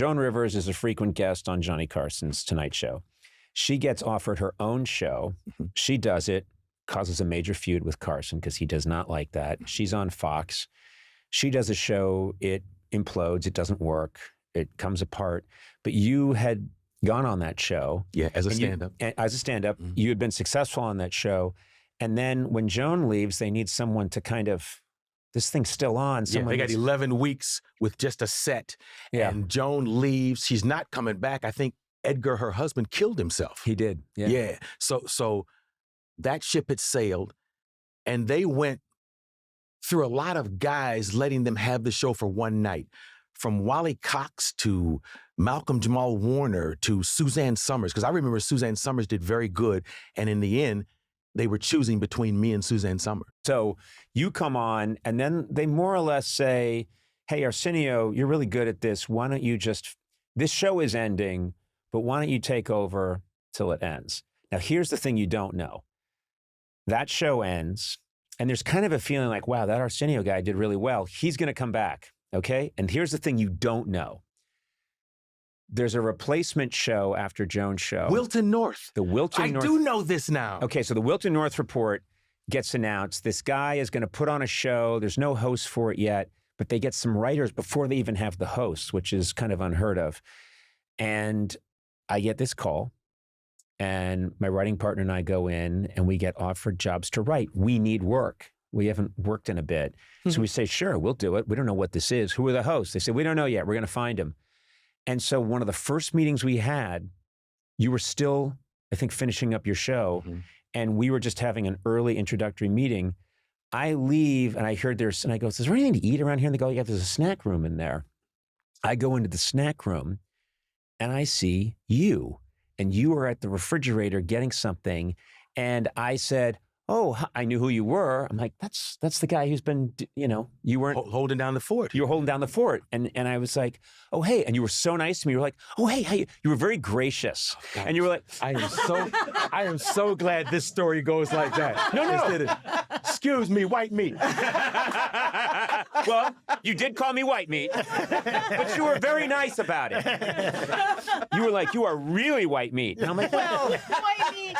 Joan Rivers is a frequent guest on Johnny Carson's Tonight Show. She gets offered her own show. She does it, causes a major feud with Carson because he does not like that. She's on Fox. She does a show. It implodes. It doesn't work. It comes apart. But you had gone on that show. Yeah, as a stand-up. As a stand-up. You had been successful on that show. And then when Joan leaves, they need someone to kind of, this thing's still on. Yeah, they got 11 weeks with just a set. Yeah. And Joan leaves. She's not coming back. I think Edgar, her husband, killed himself. He did. Yeah. Yeah. So that ship had sailed, and they went through a lot of guys letting them have the show for one night. From Wally Cox to Malcolm Jamal Warner to Suzanne Summers, because I remember Suzanne Summers did very good, and in the end, they were choosing between me and Suzanne Summers. So you come on, and then they more or less say, hey, Arsenio, you're really good at this. Why don't you just, this show is ending, but why don't you take over till it ends? Now, here's the thing you don't know. That show ends, and there's kind of a feeling like, wow, that Arsenio guy did really well. He's going to come back, okay? And here's the thing you don't know. There's a replacement show after Joan's show. Wilton North. The Wilton North. I do know this now. Okay, so the Wilton North report gets announced. This guy is going to put on a show. There's no host for it yet, but they get some writers before they even have the hosts, which is kind of unheard of. And I get this call, and my writing partner and I go in, and we get offered jobs to write. We need work. We haven't worked in a bit. So we say, sure, we'll do it. We don't know what this is. Who are the hosts? They say, we don't know yet. We're going to find them. And so one of the first meetings we had, you were still, I think, finishing up your show, and we were just having an early introductory meeting. I leave, and I heard there's, and I go, is there anything to eat around here? And they go, yeah, there's a snack room in there. I go into the snack room, and I see you, and you are at the refrigerator getting something, and I said, oh, I knew who you were. I'm like, that's the guy who's been, you weren't holding down the fort. You were holding down the fort. And I was like, oh, hey. And you were so nice to me. You were like, oh, hey. You were very gracious. Oh, and you were like, I am so glad this story goes like that. No. Excuse me, white meat. Well, you did call me white meat, but you were very nice about it. You were like, you are really white meat. And I'm like, well, white meat.